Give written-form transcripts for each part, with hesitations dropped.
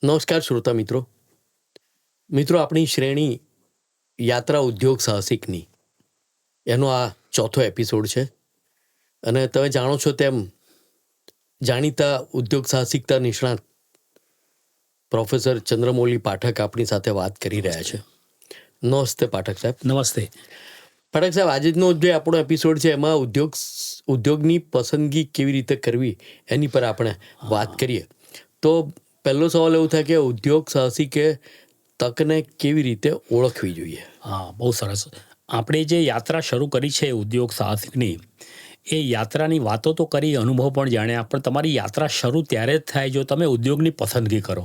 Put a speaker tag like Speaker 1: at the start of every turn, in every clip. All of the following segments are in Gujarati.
Speaker 1: નમસ્કાર શ્રોતા મિત્રો, આપણી શ્રેણી યાત્રા ઉદ્યોગ સાહસિકની એનો આ ચોથો એપિસોડ છે. અને તમે જાણો છો તેમ જાણીતા ઉદ્યોગ સાહસિકતા નિષ્ણાત પ્રોફેસર ચંદ્રમૌલી પાઠક આપણી સાથે વાત કરી રહ્યા છે. નમસ્તે પાઠક સાહેબ.
Speaker 2: નમસ્તે.
Speaker 1: પાઠક સાહેબ, આજનો જે આપણો એપિસોડ છે એમાં ઉદ્યોગની પસંદગી કેવી રીતે કરવી એની પર આપણે વાત કરીએ. તો પહેલો સવાલ એવું થાય કે ઉદ્યોગ સાહસિકે તકને કેવી રીતે ઓળખવી જોઈએ?
Speaker 2: હા, બહુ સરસ. આપણે જે યાત્રા શરૂ કરી છે ઉદ્યોગ સાહસિકની, એ યાત્રાની વાતો તો કરી, અનુભવ પણ જાણ્યા, પણ તમારી યાત્રા શરૂ ત્યારે જ થાય જો તમે ઉદ્યોગની પસંદગી કરો.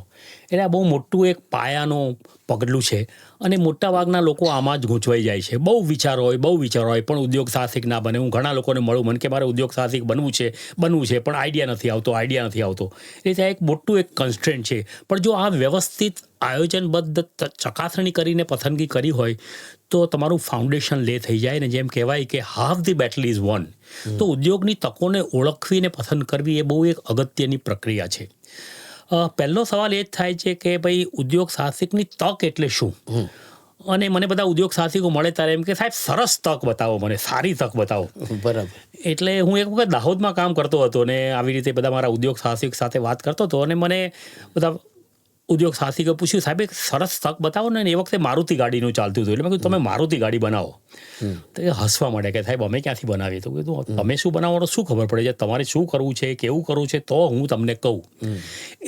Speaker 2: એટલે આ બહુ મોટું એક પાયાનું પગલું છે અને મોટાભાગના લોકો આમાં જ ગૂંચવાઈ જાય છે. બહુ વિચાર હોય પણ ઉદ્યોગ સાહસિક ના બને. હું ઘણા લોકોને મળું, મને કે મારે ઉદ્યોગ સાહસિક બનવું છે પણ આઈડિયા નથી આવતો. એટલે ત્યાં એક મોટું એક કન્સ્ટ્રેન્ટ છે. પણ જો આ વ્યવસ્થિત આયોજનબદ્ધ ચકાસણી કરીને પસંદગી કરી હોય તો તમારું ફાઉન્ડેશન લે થઈ જાય ને. જેમ કહેવાય કે half the battle is one. તો ઉદ્યોગની તકોને ઓળખવીને પસંદ કરવી એ બહુ એક અગત્યની પ્રક્રિયા છે. પહેલો સવાલ એ જ થાય છે કે ભાઈ ઉદ્યોગ સાહસિકની તક એટલે શું? અને મને બધા ઉદ્યોગ સાહસિકો મળે ત્યારે એમ કે સાહેબ સરસ તક બતાવો, મને સારી તક બતાવો.
Speaker 1: બરાબર.
Speaker 2: એટલે હું એક વખત દાહોદમાં કામ કરતો હતો ને આવી રીતે બધા મારા ઉદ્યોગ સાહસિક સાથે વાત કરતો હતો અને મને બધા ઉદ્યોગ સાહસિકે પૂછ્યું, સાહેબ એક સરસ તક બતાવો ને. એ વખતે મારુતિ ગાડીનું ચાલતું હતું. એટલે મેં કીધું તમે મારુતિ ગાડી બનાવો. તો એ હસવા માંડે કે સાહેબ અમે ક્યાંથી બનાવીએ? તો કીધું તમે શું બનાવવાનો શું ખબર પડે છે? તમારે શું કરવું છે, કેવું કરવું છે તો હું તમને કહું.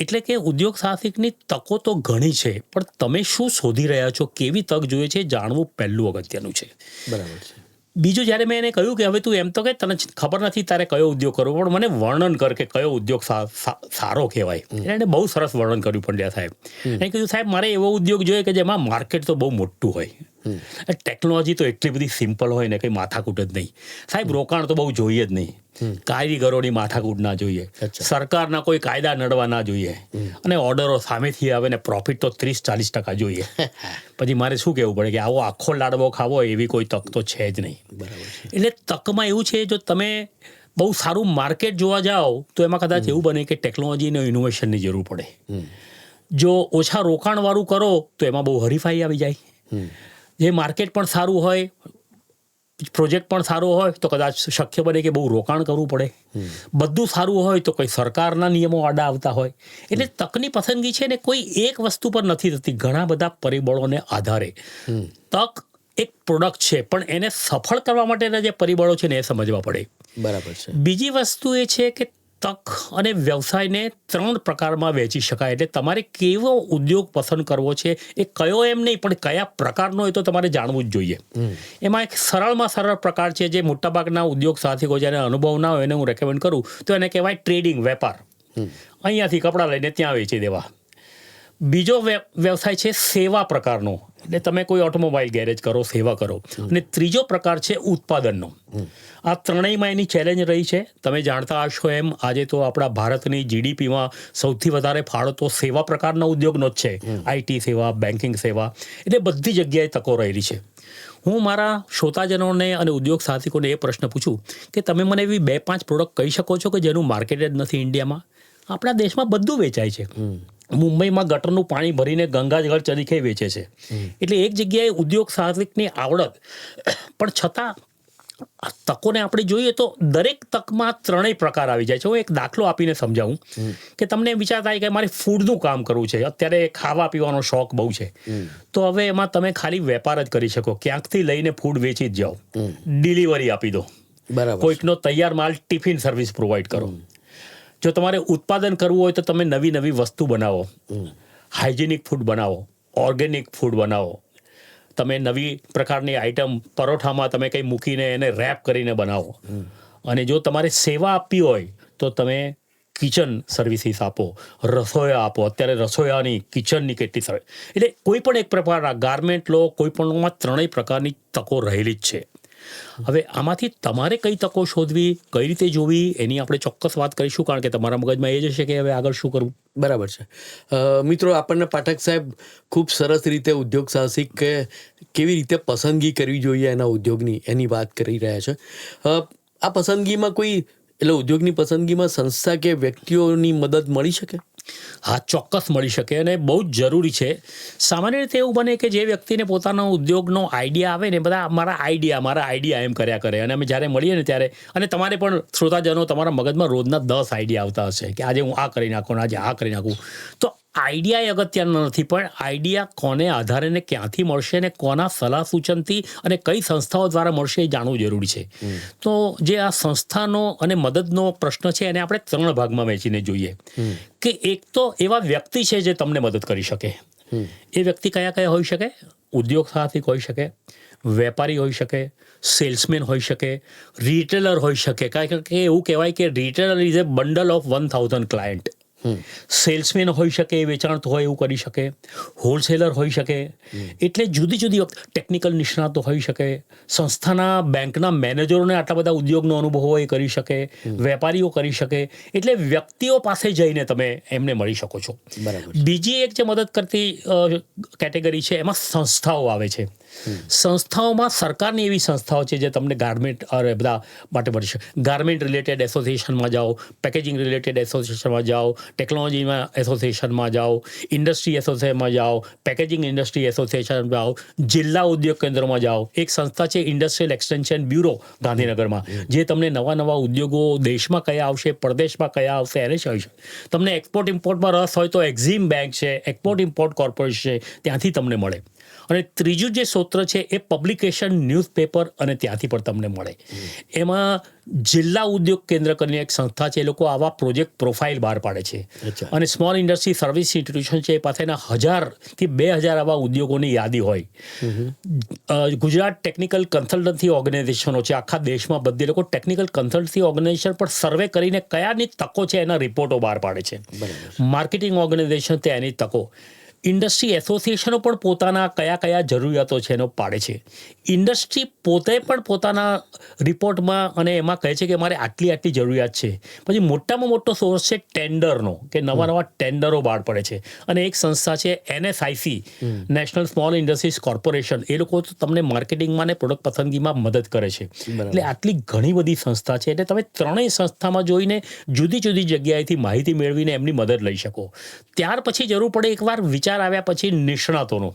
Speaker 2: એટલે કે ઉદ્યોગ સાહસિકની તકો તો ઘણી છે, પણ તમે શું શોધી રહ્યા છો, કેવી તક જોઈએ છે, જાણવું પહેલું અગત્યનું છે.
Speaker 1: બરાબર છે.
Speaker 2: બીજું, જ્યારે મેં એને કહ્યું કે હવે તું એમ તો કે તને ખબર નથી તારે કયો ઉદ્યોગ કરવો, પણ મને વર્ણન કર કે કયો ઉદ્યોગ સારો કહેવાય. એને બહુ સરસ વર્ણન કર્યું પંડ્યા સાહેબ. એને કીધું સાહેબ મારે એવો ઉદ્યોગ જોઈએ કે જેમાં માર્કેટ તો બહુ મોટું હોય, ટેકનોલોજી તો એટલી બધી સિમ્પલ હોય ને કંઈ માથાકૂટ જ નહીં. સાહેબ રોકાણ તો બહુ જોઈએ જ નહીં, કારીગરોની માથાકૂટ ના જોઈએ, સરકારના કોઈ કાયદા નડવા ના જોઈએ, અને ઓર્ડરો સામેથી આવે ને પ્રોફિટ તો 30-40% જોઈએ. પછી મારે શું કહેવું પડે કે આવો આખો લાડવો ખાવો એવી કોઈ તક તો છે જ નહીં. એટલે તકમાં એવું છે, જો તમે બહુ સારું માર્કેટ જોવા જાઓ તો એમાં કદાચ એવું બને કે ટેકનોલોજી અને ઇનોવેશનની જરૂર પડે. જો ઓછા રોકાણવાળું કરો તો એમાં બહુ હરીફાઈ આવી જાય. જે માર્કેટ પણ સારું હોય, પ્રોજેક્ટ પણ સારો હોય તો કદાચ શક્ય બને કે બહુ રોકાણ કરવું પડે. બધું સારું હોય તો કોઈ સરકારના નિયમો આડા આવતા હોય. એટલે તકની પસંદગી છે ને કોઈ એક વસ્તુ પર નથી થતી, ઘણા બધા પરિબળોને આધારે. તક એક પ્રોડક્ટ છે, પણ એને સફળ કરવા માટેના જે પરિબળો છે ને એ સમજવા પડે.
Speaker 1: બરાબર છે. બીજી
Speaker 2: બીજી વસ્તુ એ છે કે તક અને વ્યવસાયને 3 પ્રકારમાં વહેંચી શકાય. એટલે તમારે કેવો ઉદ્યોગ પસંદ કરવો છે, એ કયો એમ નહીં પણ કયા પ્રકારનો એ તો તમારે જાણવું જ જોઈએ. એમાં એક સરળમાં સરળ પ્રકાર છે જે મોટાભાગના ઉદ્યોગ સાહસિકો જ્યારે અનુભવ ના હોય એને હું રેકમેન્ડ કરું તો એને કહેવાય ટ્રેડિંગ, વેપાર. અહીંયાથી કપડાં લઈને ત્યાં વેચી દેવા. બીજો વ્યવસાય છે સેવા પ્રકારનો, એટલે તમે કોઈ ઓટોમોબાઈલ ગેરેજ કરો, સેવા કરો. અને ત્રીજો પ્રકાર છે ઉત્પાદનનો. આ ત્રણેયમાં એની ચેલેન્જ રહી છે. તમે જાણતા હશો એમ આજે તો આપણા ભારતની જીડીપીમાં સૌથી વધારે ફાળો તો સેવા પ્રકારના ઉદ્યોગનો જ છે. આઈટી સેવા, બેન્કિંગ સેવા, એટલે બધી જગ્યાએ તકો રહેલી છે. હું મારા શ્રોતાજનોને અને ઉદ્યોગ સાહસિકોને એ પ્રશ્ન પૂછું કે તમે મને એવી 2-5 પ્રોડક્ટ કહી શકો છો કે જેનું માર્કેટ જ નથી ઇન્ડિયામાં? આપણા દેશમાં બધું વેચાય છે. મુંબઈમાં ગટરનું પાણી ભરીને ગંગાજળ તરીકે વેચે છે. એટલે એક જગ્યાએ ઉદ્યોગ સાહસિકની આવડત, પણ છતાં તકોને આપણે જોઈએ તો દરેક તકમાં 3 પ્રકાર આવી જાય છે. હું એક દાખલો આપીને સમજાવું કે તમને વિચાર થાય કે મારે ફૂડનું કામ કરવું છે, અત્યારે ખાવા પીવાનો શોખ બહુ છે, તો હવે એમાં તમે ખાલી વેપાર જ કરી શકો, ક્યાંકથી લઈને ફૂડ વેચી જ જાઓ, ડિલિવરી આપી દો,
Speaker 1: બરાબર.
Speaker 2: કોઈકનો તૈયાર માલ ટિફિન સર્વિસ પ્રોવાઈડ કરો. જો તમારે ઉત્પાદન કરવું હોય તો તમે નવી નવી વસ્તુ બનાવો, હાઇજેનિક ફૂડ બનાવો, ઓર્ગેનિક ફૂડ બનાવો, તમે નવી પ્રકારની આઈટમ પરોઠામાં તમે કંઈ મૂકીને એને રેપ કરીને બનાવો. અને જો તમારે સેવા આપવી હોય તો તમે કિચન સર્વિસીસ આપો, રસોયા આપો. અત્યારે રસોયાની, કિચનની કેટલી સર્વિસ. એટલે કોઈ પણ એક પ્રકારના ગાર્મેન્ટ લો, કોઈ પણમાં 3 પ્રકારની તકો રહેલી જ છે. હવે આમાંથી તમારે કઈ તકો શોધવી, કઈ રીતે જોવી, એની આપણે ચોક્કસ વાત કરીશું, કારણ કે તમારા મગજમાં એ જ હશે કે હવે આગળ શું કરવું.
Speaker 1: બરાબર છે. મિત્રો, આપણને પાઠક સાહેબ ખૂબ સરસ રીતે ઉદ્યોગ સાહસિક કેવી રીતે પસંદગી કરવી જોઈએ એના ઉદ્યોગની એની વાત કરી રહ્યા છે. આ પસંદગીમાં કોઈ એટલે ઉદ્યોગની પસંદગીમાં સંસ્થા કે વ્યક્તિઓની મદદ મળી શકે?
Speaker 2: હા, ચોક્કસ મળી શકે અને બહુ જ જરૂરી છે. સામાન્ય રીતે એવું બને કે જે વ્યક્તિને પોતાનો ઉદ્યોગનો આઈડિયા આવે ને, બધા મારા આઈડિયા એમ કર્યા કરે, અને અમે જ્યારે મળીએ ને ત્યારે, અને તમારે પણ શ્રોતાજનો, તમારા મગજમાં રોજના 10 આઈડિયા આવતા હશે કે આજે હું આ કરી નાખું, આજે આ કરી નાખું. તો આઈડિયા એ અગત્યનો નથી, પણ આઈડિયા કોને આધારે ને ક્યાંથી મળશે ને કોના સલાહ સૂચનથી અને કઈ સંસ્થાઓ દ્વારા મળશે એ જાણવું જરૂરી છે. તો જે આ સંસ્થાનો અને મદદનો પ્રશ્ન છે એને આપણે 3 ભાગમાં વહેંચીને જોઈએ કે એક તો એવા વ્યક્તિ છે જે તમને મદદ કરી શકે. એ વ્યક્તિ કયા હોઈ શકે? ઉદ્યોગ સાહસિક હોઈ શકે, વેપારી હોઈ શકે, સેલ્સમેન હોઈ શકે, રિટેલર હોઈ શકે. કારણ કે એવું કહેવાય કે retailer is A bundle of 1000 client. Salesman હોઈ શકે, વેચાણ હોય એવું કરી શકે, હોલસેલર હોઈ શકે. એટલે જુદી જુદી ટેકનિકલ નિષ્ણાતો હોઈ શકે, સંસ્થાના બેંકના મેનેજરોને આટલા બધા ઉદ્યોગનો અનુભવ હોય એ કરી શકે, વેપારીઓ કરી શકે. એટલે વ્યક્તિઓ પાસે જઈને તમે એમને મળી શકો છો.
Speaker 1: બરાબર.
Speaker 2: બીજી એક જે મદદ કરતી કેટેગરી છે એમાં સંસ્થાઓ આવે છે. સંસ્થાઓમાં સરકારની એવી સંસ્થાઓ છે જે તમને ગાર્મેન્ટ બધા માટે મળી શકે. ગાર્મેન્ટ રિલેટેડ એસોસિએશનમાં જાઓ, પેકેજિંગ રિલેટેડ એસોસિએશનમાં જાઓ, ટેકનોલોજીમાં એસોસિએશનમાં જાઓ, ઇન્ડસ્ટ્રી એસોસિએશનમાં જાઓ, પેકેજિંગ ઇન્ડસ્ટ્રી એસોસિએશનમાં જાઓ, જિલ્લા ઉદ્યોગ કેન્દ્રમાં જાઓ. એક સંસ્થા છે ઇન્ડસ્ટ્રીયલ એક્સટેન્શન બ્યુરો ગાંધીનગરમાં, જે તમને નવા ઉદ્યોગો દેશમાં કયા આવશે, પરદેશમાં કયા આવશે એને કહે છે. તમને એક્સપોર્ટ ઇમ્પોર્ટમાં રસ હોય તો એક્ઝિમ બેંક છે, એક્સપોર્ટ ઇમ્પોર્ટ કોર્પોરેશન છે, ત્યાંથી તમને મળે. અને ત્રીજું જે સૂત્ર છે એ પબ્લિકેશન, ન્યૂઝપેપર, અને ત્યાંથી પણ તમને મળે. એમાં જિલ્લા ઉદ્યોગ કેન્દ્ર કરીને એક સંસ્થા છે, એ લોકો આવા પ્રોજેક્ટ પ્રોફાઇલ બહાર પાડે છે. અને સ્મોલ ઇન્ડસ્ટ્રી સર્વિસ ઇન્સ્ટિટ્યુશન છે, એ પાસેના 1000 થી 2000 આવા ઉદ્યોગોની યાદી હોય. ગુજરાત ટેકનિકલ કન્સલ્ટન્સી ઓર્ગેનાઇઝેશનો છે આખા દેશમાં, બધી લોકો ટેકનિકલ કન્સલ્ટન્સી ઓર્ગેનાઇઝેશન પર સર્વે કરીને કયાની તકો છે એના રિપોર્ટો બહાર પાડે છે. માર્કેટિંગ ઓર્ગેનાઇઝેશન તે એની તકો. ઇન્ડસ્ટ્રી એસોસિએશનો પણ પોતાના કયા જરૂરિયાતો છે એનો પાડે છે. ઇન્ડસ્ટ્રી પોતે પણ પોતાના રિપોર્ટમાં અને એમાં કહે છે કે મારે આટલી જરૂરિયાત છે. પછી મોટામાં મોટો સોર્સ છે ટેન્ડરનો, કે નવા ટેન્ડરો બહાર પડે છે. અને એક સંસ્થા છે NSIC, national small industries corporation, એ લોકો તમને માર્કેટિંગમાં ને પ્રોડક્ટ પસંદગીમાં મદદ કરે છે. એટલે આટલી ઘણી બધી સંસ્થા છે. એટલે તમે ત્રણેય સંસ્થામાં જોઈને જુદી જુદી જગ્યાએથી માહિતી મેળવીને એમની મદદ લઈ શકો. ત્યાર પછી જરૂર પડે એકવાર વિચાર આવ્યા પછી નિષ્ણાતોનો,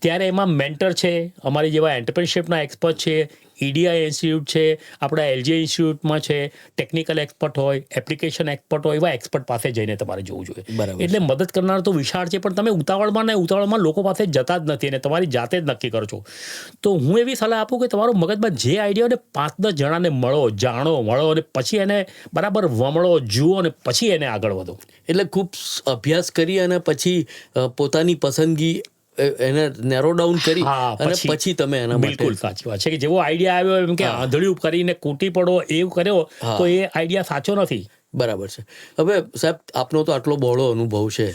Speaker 2: ત્યારે એમાં મેન્ટર છે, અમારી જેવા એન્ટરપ્રિન્યોરશિપના એક્સપર્ટ છે, EDI ઇન્સ્ટિટ્યૂટ છે, આપણા LJ ઇન્સ્ટિટ્યૂટમાં છે, ટેકનિકલ એક્સપર્ટ હોય, એપ્લિકેશન એક્સપર્ટ હોય, એવા એક્સપર્ટ પાસે જઈને તમારે જોવું જોઈએ. એટલે મદદ કરનાર તો વિશાળ છે, પણ તમે ઉતાવળમાં લોકો પાસે જતા જ નથી અને તમારી જાતે જ નક્કી કરો છો. તો હું એવી સલાહ આપું કે તમારો મગજમાં જે આઈડિયા હોય ને 5-10 જણાને મળો અને પછી એને બરાબર વમળો, જુઓ અને પછી એને આગળ વધો.
Speaker 1: એટલે ખૂબ અભ્યાસ કરી અને પછી પોતાની પસંદગી એને નેરો ડાઉન કરી અને પછી તમે એના માટે.
Speaker 2: બિલકુલ સાચી વાત છે કે જેવો આઈડિયા આવ્યો એમ કે આંધળિયું કરીને કૂટી પડો એવું કર્યો તો એ આઈડિયા સાચો નથી.
Speaker 1: બરાબર છે. હવે સાહેબ, આપનો તો આટલો બહોળો અનુભવ છે,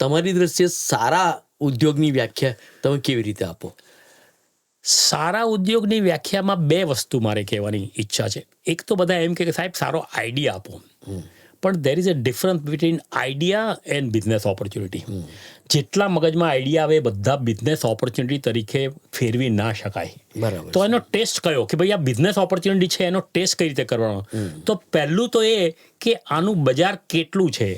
Speaker 1: તમારી દ્રષ્ટિએ સારા ઉદ્યોગની વ્યાખ્યા તમે કેવી રીતે આપો?
Speaker 2: સારા ઉદ્યોગની વ્યાખ્યામાં 2 વસ્તુ મારે કહેવાની ઈચ્છા છે. એક તો બધા એમ કે સાહેબ સારો આઈડિયા આપો, પણ there is a difference between idea and business opportunity. જેટલા મગજમાં આઈડિયા આવે બધા બિઝનેસ ઓપોર્ચ્યુનિટી તરીકે ફેરવી ના શકાય.
Speaker 1: બરાબર.
Speaker 2: તો એનો ટેસ્ટ કયો કે ભાઈ આ બિઝનેસ ઓપોર્ચ્યુનિટી છે, એનો ટેસ્ટ કઈ રીતે કરવાનો? તો પહેલું તો એ કે આનું બજાર કેટલું છે.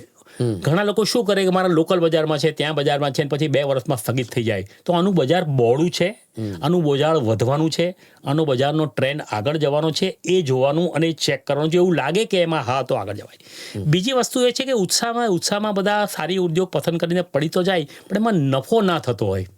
Speaker 2: ઘણા લોકો શું કરે કે મારા લોકલ બજારમાં છે, ત્યાં બજારમાં છે, પછી 2 વર્ષમાં સ્થગિત થઈ જાય. તો આનું બજાર બહોળું છે, આનું બજાર વધવાનું છે, આનો બજારનો ટ્રેન્ડ આગળ જવાનો છે, એ જોવાનું અને ચેક કરવાનું છે. એવું લાગે કે એમાં હા તો આગળ જવાય. બીજી વસ્તુ એ છે કે ઉત્સાહમાં બધા સારી ઉદ્યોગ પસંદ કરીને પડી તો જાય, પણ એમાં નફો ના થતો હોય.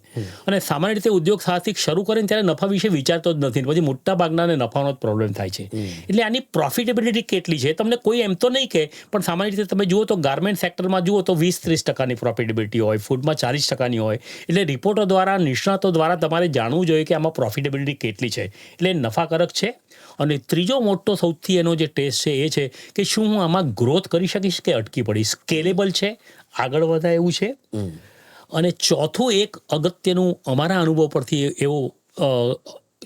Speaker 2: અને સામાન્ય રીતે ઉદ્યોગ સાહસિક શરૂ કરે ત્યારે નફા વિશે વિચારતો જ નથી, પછી મોટા ભાગનાને નફાનો જ પ્રોબ્લેમ થાય છે. એટલે આની પ્રોફિટેબિલિટી કેટલી છે તમને કોઈ એમ તો નહીં કે, પણ સામાન્ય રીતે તમે જુઓ તો ગાર્મેન્ટ સેક્ટરમાં જુઓ તો 20-30% પ્રોફિટેબિલિટી હોય, ફૂડમાં 40% હોય. એટલે રિપોર્ટો દ્વારા, નિષ્ણાતો દ્વારા તમારે જાણવું જોઈએ કે આમાં પ્રોફિટેબિલિટી કેટલી છે. એટલે નફાકારક છે. અને ત્રીજો મોટો સૌથી એનો જે ટેસ્ટ છે એ છે કે શું હું આમાં ગ્રોથ કરી શકીશ કે અટકી પડીશ, સ્કેલેબલ છે, આગળ વધાય એવું છે. અને ચોથું એક અગત્યનું અમારા અનુભવ પરથી એવો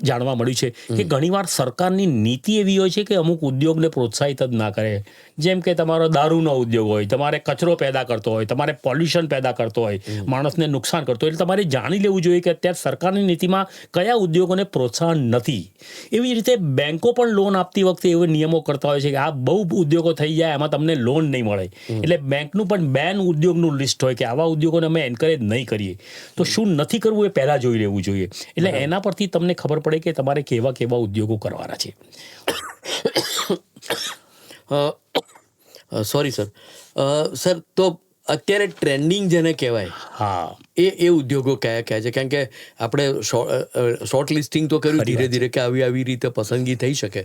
Speaker 2: જાણવા મળ્યું છે કે ઘણીવાર સરકારની નીતિ એવી હોય છે કે અમુક ઉદ્યોગને પ્રોત્સાહિત જ ના કરે. જેમ કે તમારો દારૂનો ઉદ્યોગ હોય, તમારે કચરો પેદા કરતો હોય, તમારે પોલ્યુશન પેદા કરતો હોય, માણસને નુકસાન કરતો હોય, એટલે તમારે જાણી લેવું જોઈએ કે અત્યારે સરકારની નીતિમાં કયા ઉદ્યોગોને પ્રોત્સાહન નથી. એવી જ રીતે બેન્કો પણ લોન આપતી વખતે એવા નિયમો કરતા હોય છે કે આ બહુ ઉદ્યોગો થઈ જાય એમાં તમને લોન નહીં મળે. એટલે બેંકનું પણ બેન ઉદ્યોગનું લિસ્ટ હોય કે આવા ઉદ્યોગોને અમે એન્કરેજ નહીં કરીએ. તો શું નથી કરવું એ પહેલાં જોઈ લેવું જોઈએ. એટલે એના પરથી તમને ખબર પડે કે તમારે કેવા કેવા ઉદ્યોગો કરવાના છે.
Speaker 1: Sorry sir. સર તો અત્યારે ટ્રેન્ડિંગ જેને કહેવાય
Speaker 2: હા,
Speaker 1: એ ઉદ્યોગો કયા કયા છે? કારણ કે આપણે શોર્ટ લિસ્ટિંગ તો કર્યું ધીરે ધીરે કે આવી રીતે પસંદગી થઈ શકે.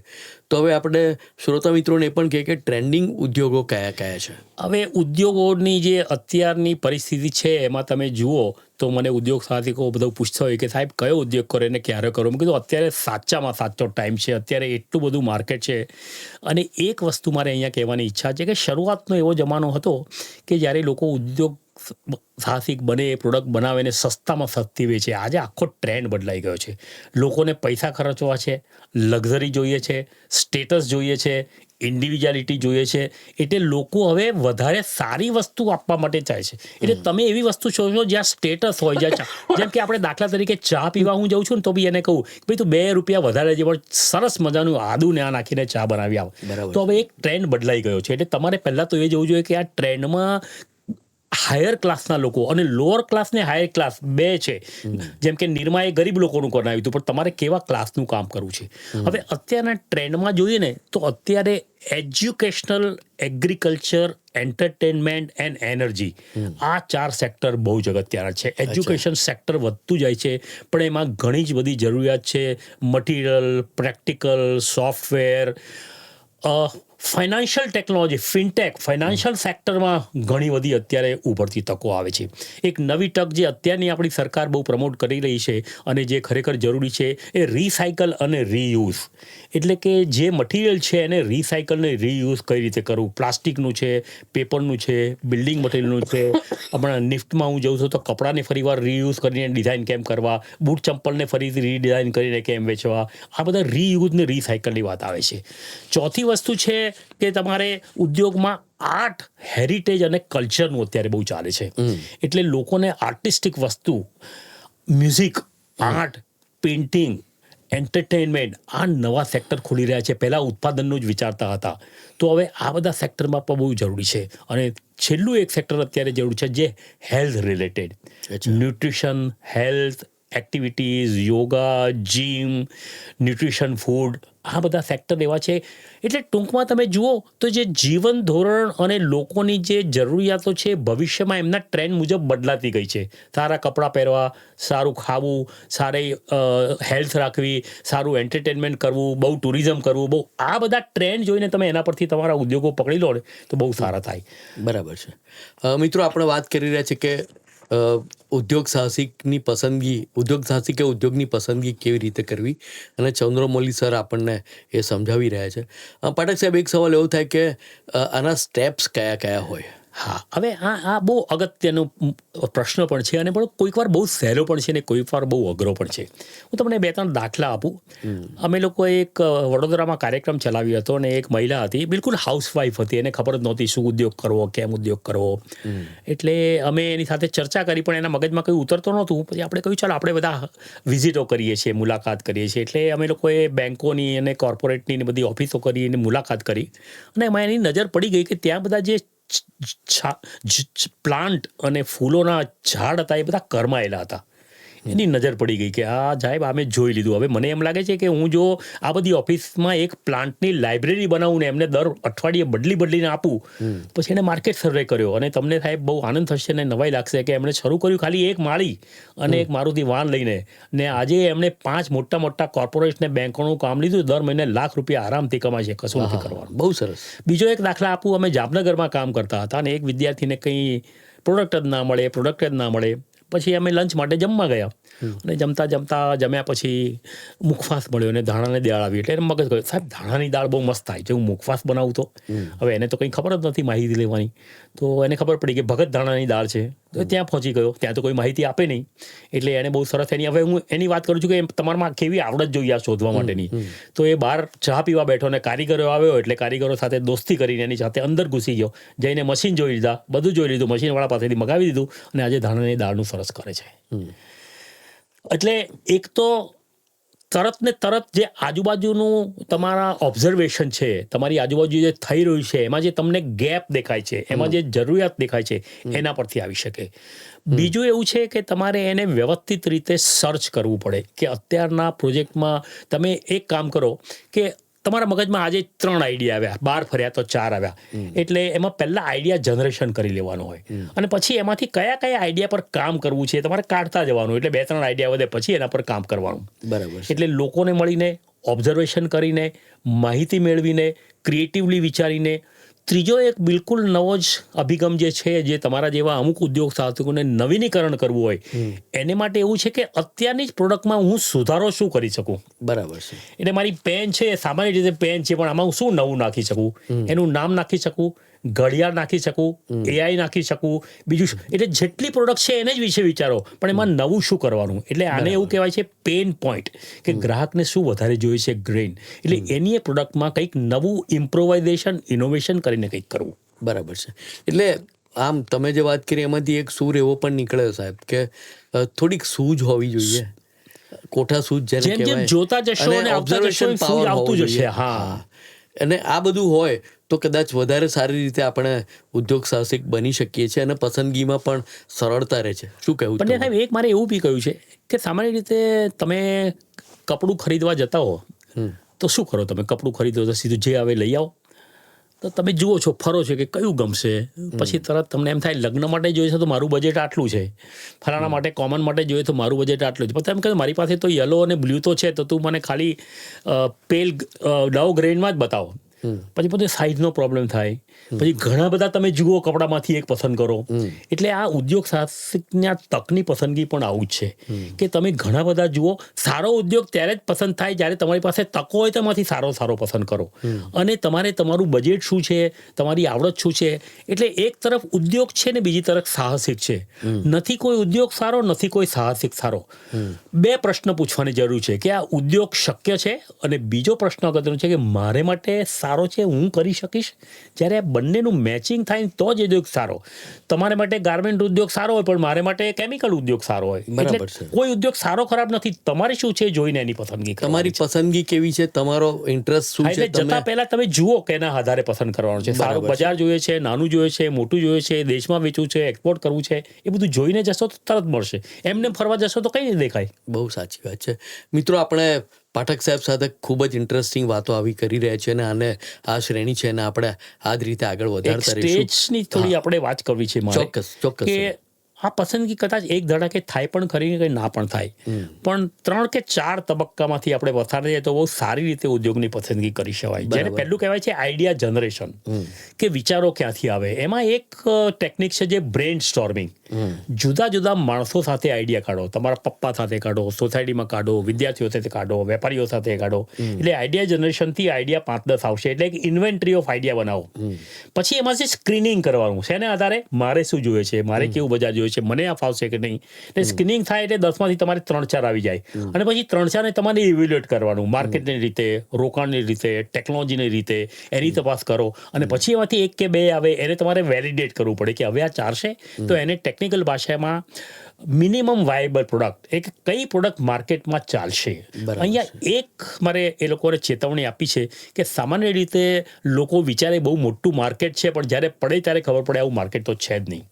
Speaker 1: તો હવે આપણે શ્રોતા મિત્રોને એ પણ કહે કે ટ્રેન્ડિંગ ઉદ્યોગો કયા કયા છે?
Speaker 2: હવે ઉદ્યોગોની જે અત્યારની પરિસ્થિતિ છે એમાં તમે જુઓ તો મને ઉદ્યોગ સાહસિકો બધું પૂછતા હોય કે સાહેબ કયો ઉદ્યોગ કરો ને ક્યારે કરો. મેં કીધું અત્યારે સાચામાં સાચો ટાઈમ છે. અત્યારે એટલું બધું માર્કેટ છે. અને એક વસ્તુ મારે અહીંયા કહેવાની ઈચ્છા છે કે શરૂઆતનો એવો જમાનો હતો કે જ્યારે લોકો ઉદ્યોગ સાહસિક બને, પ્રોડક્ટ બનાવે ને સસ્તામાં સસ્તી વેચે. આજે આખો ટ્રેન્ડ બદલાઈ ગયો છે. લોકોને પૈસા ખર્ચવા છે, લક્ઝરી જોઈએ છે, સ્ટેટસ જોઈએ છે, ઇન્ડિવિજ્યુઆલિટી જોઈએ છે. એટલે લોકો હવે વધારે સારી વસ્તુ આપવા માટે ચાહે છે. એટલે તમે એવી વસ્તુ શોધો જ્યાં સ્ટેટસ હોય, જ્યાં જેમ કે આપણે દાખલા તરીકે ચા પીવા હું જાઉં છું ને તો બી એને કહું ભાઈ તું ₹2 વધારે જે પણ સરસ મજાનું આદુ ને આ નાખીને ચા બનાવી આવ. તો હવે એક ટ્રેન્ડ બદલાઈ ગયો છે. એટલે તમારે પહેલાં તો એ જોવું જોઈએ કે આ ટ્રેન્ડમાં હાયર ક્લાસના લોકો અને લોઅર ક્લાસ ને હાયર ક્લાસ બે છે. જેમ કે નિરમાએ ગરીબ લોકોનું બનાવ્યું હતું, પણ તમારે કેવા ક્લાસનું કામ કરવું છે. હવે અત્યારના ટ્રેન્ડમાં જોઈએ ને તો અત્યારે educational, agriculture, entertainment and energy, આ 4 સેક્ટર બહુ જ અગત્યના છે. એજ્યુકેશન સેક્ટર વધતું જાય છે, પણ એમાં ઘણી જ બધી જરૂરિયાત છે. Material, practical, software, financial technology, fintech, financial સેક્ટરમાં ઘણી બધી અત્યારે ઉભરતી તકો આવે છે. એક નવી તક જે અત્યારની આપણી સરકાર બહુ પ્રમોટ કરી રહી છે અને જે ખરેખર જરૂરી છે એ રીસાયકલ અને રીયુઝ. એટલે કે જે મટીરિયલ છે એને રીસાયકલ ને રીયુઝ કઈ રીતે કરવું. પ્લાસ્ટિકનું છે, પેપરનું છે, બિલ્ડિંગ મટીરિયલનું છે. હમણાં નિફ્ટમાં હું જઉં છું તો કપડાને ફરીવાર રીયુઝ કરીને ડિઝાઇન કેમ કરવા, બૂટ ચંપલને ફરીથી રીડિઝાઇન કરીને કેમ વેચવા. આ બધા રીયુઝ ને રીસાયકલની વાત આવે છે. ચોથી વસ્તુ છે કે તમારે ઉદ્યોગમાં આર્ટ, હેરિટેજ અને કલ્ચરનું અત્યારે બહુ ચાલે છે. એટલે લોકોને આર્ટિસ્ટિક વસ્તુ, મ્યુઝિક, આર્ટ, પેઇન્ટિંગ, એન્ટરટેનમેન્ટ, આ નવા સેક્ટર ખુલી રહ્યા છે. પહેલાં ઉત્પાદનનું જ વિચારતા હતા. તો હવે આ બધા સેક્ટરમાં પણ બહુ જરૂરી છે. અને છેલ્લું એક સેક્ટર અત્યારે જરૂરી છે જે health related, nutrition, health activities, yoga, gym, nutrition, food, આ બધા સેક્ટર એવા છે. એટલે ટૂંકમાં તમે જુઓ તો જે જીવન ધોરણ અને લોકોની જે જરૂરિયાતો છે ભવિષ્યમાં એમના ટ્રેન્ડ મુજબ બદલાતી ગઈ છે. સારા કપડાં પહેરવા, સારું ખાવું, સારી હેલ્થ રાખવી, સારું એન્ટરટેનમેન્ટ કરવું, બહુ ટુરિઝમ કરવું, બહુ આ બધા ટ્રેન્ડ જોઈને તમે એના પરથી તમારા ઉદ્યોગો પકડી લો ને તો બહુ સારા થાય.
Speaker 1: બરાબર છે. મિત્રો, આપણે વાત કરી રહ્યા છીએ કે ઉદ્યોગ સાહસિકની પસંદગી, ઉદ્યોગ સાહસિકે ઉદ્યોગની પસંદગી કેવી રીતે કરવી, અને ચંદ્રમૌલી સર આપણને એ સમજાવી રહ્યા છે. પાઠક સાહેબ, એક સવાલ એવો થાય કે આના સ્ટેપ્સ કયા કયા હોય?
Speaker 2: હા, હવે આ બહુ અગત્યનો પ્રશ્ન પણ છે અને પણ કોઈક વાર બહુ સહેલો પણ છે અને કોઈક વાર બહુ અઘરો પણ છે. હું તમને 2-3 દાખલા આપું. અમે લોકોએ એક વડોદરામાં કાર્યક્રમ ચલાવ્યો હતો અને એક મહિલા હતી, બિલકુલ હાઉસવાઈફ હતી, એને ખબર જ નહોતી શું ઉદ્યોગ કરવો, કેમ ઉદ્યોગ કરવો. એટલે અમે એની સાથે ચર્ચા કરી, પણ એના મગજમાં કંઈ ઉતરતો નહોતું. પછી આપણે કહ્યું ચાલો આપણે બધા વિઝિટો કરીએ છીએ, મુલાકાત કરીએ છીએ. એટલે અમે લોકોએ બેન્કોની અને કોર્પોરેટની બધી ઓફિસો કરી અને મુલાકાત કરી, અને એમાં એની નજર પડી ગઈ કે ત્યાં બધા જે પ્લાન્ટ અને ફૂલોના ઝાડ હતા એ બધા કરમાયેલા હતા. એની નજર પડી ગઈ કે આ સાહેબ અમે જોઈ લીધું. હવે મને એમ લાગે છે કે હું જો આ બધી ઓફિસમાં એક પ્લાન્ટની લાઇબ્રેરી બનાવું ને એમને દર અઠવાડિયે બદલીને આપું. પછી એને માર્કેટ સર્વે કર્યો અને તમને સાહેબ બહુ આનંદ થશે ને નવાઈ લાગશે કે એમણે શરૂ કર્યું ખાલી એક માળી અને એક મારુતિ વાન લઈને, ને આજે એમણે 5 મોટા કોર્પોરેટ ને બેંકોનું કામ લીધું. દર મહિને ₹1,00,000 આરામથી કમાય છે, કશું નથી કરવાનું.
Speaker 1: બહુ સરસ.
Speaker 2: બીજો એક દાખલા આપું. અમે જામનગરમાં કામ કરતા હતા અને એક વિદ્યાર્થીને કંઈ પ્રોડક્ટ જ ના મળે. પછી અમે લંચ માટે જમવા ગયા અને જમ્યા પછી મુખવાસ મળ્યો અને ધાણાની દાળ આવી એટલે એને મગજ ગયો, સાહેબ ધાણાની દાળ બહુ મસ્ત થાય છે, હું મુખવાસ બનાવું તો. હવે એને તો કંઈ ખબર જ નથી માહિતી લેવાની, તો એને ખબર પડી કે ભગત ધાણાની દાળ છે, તો ત્યાં પહોંચી ગયો. ત્યાં તો કોઈ માહિતી આપે નહીં, એટલે એને બહુ સરસ હવે હું એની વાત કરું છું કે તમારામાં કેવી આવડત જોઈએ આ શોધવા માટેની. તો એ બહાર ચા પીવા બેઠો ને કારીગરો આવ્યો એટલે કારીગરો સાથે દોસ્તી કરીને એની સાથે અંદર ઘૂસી ગયો, જઈને મશીન જોઈ લીધા, બધું જોઈ લીધું, મશીનવાળા પાસેથી મગાવી દીધું અને આજે ધાણાની દાળનું સરસ કરે છે. એટલે એક તો તરત ને તરત જે આજુબાજુનું તમારા ઓબ્ઝર્વેશન છે, તમારી આજુબાજુ જે થઈ રહ્યું છે એમાં જે તમને ગેપ દેખાય છે, એમાં જે જરૂરિયાત દેખાય છે, એના પરથી આવી શકે. બીજું એવું છે કે તમારે એને વ્યવસ્થિત રીતે સર્ચ કરવું પડે કે અત્યારના પ્રોજેક્ટમાં તમે એક કામ કરો કે તમારા મગજમાં આજે 3 આઈડિયા આવ્યા, 12 ફર્યા તો 4 આવ્યા, એટલે એમાં પહેલા આઈડિયા જનરેશન કરી લેવાનો હોય અને પછી એમાંથી કયા કયા આઈડિયા પર કામ કરવું છે તમારે કાઢતા જવાનું, એટલે 2-3 આઈડિયા વધે પછી એના પર કામ કરવાનું.
Speaker 1: બરાબર.
Speaker 2: એટલે લોકોને મળીને, ઓબ્ઝર્વેશન કરીને, માહિતી મેળવીને, ક્રિએટિવલી વિચારીને. ત્રીજો એક બિલકુલ નવો જ અભિગમ જે છે, જે તમારા જેવા અમુક ઉદ્યોગ સાહસિકોને નવીનીકરણ કરવું હોય એને માટે એવું છે કે અત્યારની જ પ્રોડક્ટમાં હું સુધારો શું કરી શકું.
Speaker 1: બરાબર છે.
Speaker 2: એટલે મારી પેન છે, સામાન્ય રીતે પેન છે, પણ આમાં હું શું નવું નાખી શકું, એનું નામ નાખી શકું, ઘડિયાળ નાખી શકું, એઆઈ નાખી શકું, બીજું શું. એટલે જેટલી પ્રોડક્ટ છે એને જ વિશે વિચારો, પણ એમાં નવું શું કરવાનું. એટલે આને એવું કહેવાય છે પેન પોઈન્ટ, કે ગ્રાહકને શું વધારે જોઈએ છે ગ્રેન, એટલે એની એ પ્રોડક્ટમાં કંઈક નવું ઇમ્પ્રોવાઇઝેશન, ઇનોવેશન કરીને કંઈક કરવું.
Speaker 1: બરાબર છે. એટલે આમ તમે જે વાત કરી એમાંથી એક સૂર એવો પણ નીકળ્યો સાહેબ કે થોડીક સૂઝ હોવી જોઈએ, કોઠા સૂઝ જેને
Speaker 2: જેમ જેમ
Speaker 1: કહેવાય,
Speaker 2: જોતા જશો અને આવતા જશો એમ સૂઝ આવતું જશે. હા,
Speaker 1: અને આ બધું હોય તો કદાચ વધારે સારી રીતે આપણે ઉદ્યોગ સાહસિક બની શકીએ છીએ અને પસંદગીમાં પણ સરળતા રહે છે. શું કહેવું?
Speaker 2: પણ સાહેબ એક મારે એવું બી કહ્યું છે કે સામાન્ય રીતે તમે કપડું ખરીદવા જતા હો તો શું કરો, તમે કપડું ખરીદો તો સીધું જે આવે લઈ આવો, તો તમે જુઓ છો, ફરો છો કે કયું ગમશે, પછી તરત તમને એમ થાય લગ્ન માટે જોઈએ છે તો મારું બજેટ આટલું છે, ફલાણા માટે કોમન માટે જોઈએ તો મારું બજેટ આટલું છે, પણ તમે કહો મારી પાસે તો યલો અને બ્લુ તો છે, તો તું મને ખાલી પેલ ડવ ગ્રેનમાં જ બતાવો. પછી બધું સાઇઝનો પ્રોબ્લેમ થાય, પછી ઘણા બધા તમે જુઓ કપડામાંથી એક પસંદ કરો. એટલે આ ઉદ્યોગ સાહસિકના તકની પસંદગી પણ આવું જ છે કે તમે ઘણા બધા જુઓ. સારો ઉદ્યોગ ત્યારે જ પસંદ થાય જ્યારે તમારી પાસે તકો હોય, તેમાંથી સારો પસંદ કરો. અને તમારે તમારું બજેટ શું છે, તમારી આવડત શું છે. એટલે એક તરફ ઉદ્યોગ છે ને બીજી તરફ સાહસિક છે. નથી કોઈ ઉદ્યોગ સારો, નથી કોઈ સાહસિક સારો. 2 પ્રશ્ન પૂછવાની જરૂર છે કે આ ઉદ્યોગ શક્ય છે, અને બીજો પ્રશ્ન અગત્યનો છે કે મારે માટે સારો છે, હું કરી શકીશ. જ્યારે બંનેનું મેચિંગ થાય તો જ ઉદ્યોગ સારો. તમારે માટે ગાર્મેન્ટ ઉદ્યોગ સારો હોય, પણ મારે માટે કેમિકલ ઉદ્યોગ સારો હોય. એટલે કોઈ ઉદ્યોગ સારો ખરાબ નથી, તમારે શું છે જોઈને એની પસંદગી.
Speaker 1: તમારી પસંદગી કેવી છે, તમારો ઇન્ટરેસ્ટ શું છે,
Speaker 2: એટલે જતા પહેલા તમે જુઓ કે એના આધારે પસંદ કરવાનું છે. સારું બજાર જોઈએ છે, નાનું જોઈએ છે, મોટું જોઈએ છે, દેશમાં વેચવું છે, એક્સપોર્ટ કરવું છે, એ બધું જોઈને જશો તો તરત મળશે. એમને ફરવા જશો તો કંઈ નહીં દેખાય.
Speaker 1: બહુ સાચી વાત છે. મિત્રો, આપણે પાઠક સાહેબ સાથે ખૂબ જ ઇન્ટરેસ્ટિંગ વાતો આવી કરી રહ્યા છે, અને આને આ શ્રેણી છે એને આપણે આ જ રીતે આગળ વધારતા રહીશું.
Speaker 2: સ્ટેજની થોડી આપણે વાત કરવી છે મારે.
Speaker 1: ચોક્કસ
Speaker 2: કે આ પસંદગી કદાચ એક ધડાકે થાય પણ ખરી, કંઈ ના પણ થાય, પણ 3 કે 4 તબક્કામાંથી આપણે પસાર થઈએ તો બહુ સારી રીતે ઉદ્યોગની પસંદગી કરી શકાય. જેને પહેલું કહેવાય છે આઈડિયા જનરેશન, કે વિચારો ક્યાંથી આવે. એમાં એક ટેકનિક છે જે બ્રેન સ્ટોર્મિંગ. જુદા જુદા માણસો સાથે આઈડિયા કાઢો, તમારા પપ્પા સાથે કાઢો, સોસાયટીમાં કાઢો, વિદ્યાર્થીઓ સાથે કાઢો, વેપારીઓ સાથે કાઢો. એટલે આઈડિયા જનરેશનથી આઈડિયા 5-10 આવશે. એટલે એક ઇન્વેન્ટરી ઓફ આઈડિયા બનાવો. પછી એમાંથી સ્ક્રીનિંગ કરવાનું છે, એના આધારે મારે શું જોઈએ છે, મારે કેવું બજાર જોઈએ છે, મને આ ફાવશે કે નહીં. એટલે સ્ક્રીનિંગ થાય એટલે 10માંથી તમારે 3-4 આવી જાય, અને પછી 3-4ને તમારે ઇવેલ્યુએટ કરવાનું, માર્કેટની રીતે, રોકાણની રીતે, ટેકનોલોજીની રીતે, એની તપાસ કરો. અને પછી એમાંથી 1 કે 2 આવે એને તમારે વેલિડેટ કરવું પડે કે હવે આ ચાલશે. તો એને ટેકનિકલ ભાષામાં મિનિમમ વાયેબલ પ્રોડક્ટ, એક કઈ પ્રોડક્ટ માર્કેટમાં ચાલશે. અહીંયા એક મારે એ લોકોને ચેતવણી આપી છે કે સામાન્ય રીતે લોકો વિચારે બહુ મોટું માર્કેટ છે, પણ જ્યારે પડે ત્યારે ખબર પડે આવું માર્કેટ તો છે જ નહીં.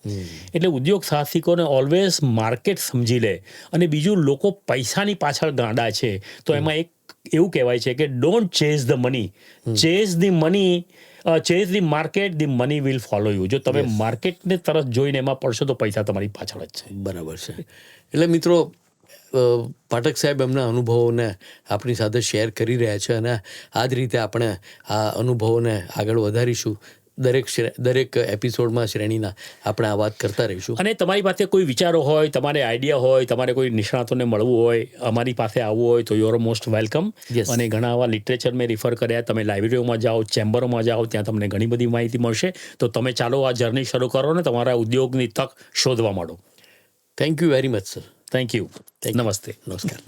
Speaker 2: એટલે ઉદ્યોગ સાહસિકોને ઓલવેઝ માર્કેટ સમજી લે. અને બીજું, લોકો પૈસાની પાછળ ગાંડા છે, તો એમાં એક એવું કહેવાય છે કે don't chase the money, chase the money, chase the market, the money will follow you. જો તમે માર્કેટને તરફ જોઈને એમાં પડશો તો પૈસા તમારી પાછળ જ છે.
Speaker 1: બરાબર છે. એટલે મિત્રો, પાઠક સાહેબ એમના અનુભવોને આપણી સાથે શેર કરી રહ્યા છે, અને આ જ રીતે આપણે આ અનુભવોને આગળ વધારીશું. દરેક એપિસોડમાં શ્રેણીના આપણે આ વાત કરતા રહીશું.
Speaker 2: અને તમારી પાસે કોઈ વિચારો હોય, તમારે આઈડિયા હોય, તમારે કોઈ નિષ્ણાતોને મળવું હોય, અમારી પાસે આવવું હોય તો you are most welcome.
Speaker 1: Yes.
Speaker 2: અને ઘણા આવા લિટરેચર મેં રિફર કર્યા. તમે લાઇબ્રેરીઓમાં જાઓ, ચેમ્બરોમાં જાઓ, ત્યાં તમને ઘણી બધી માહિતી મળશે. તો તમે ચાલો આ જર્ની શરૂ કરો ને તમારા ઉદ્યોગની તક શોધવા માંડો.
Speaker 1: Thank you very much sir.
Speaker 2: Thank you. નમસ્તે.
Speaker 1: નમસ્કાર.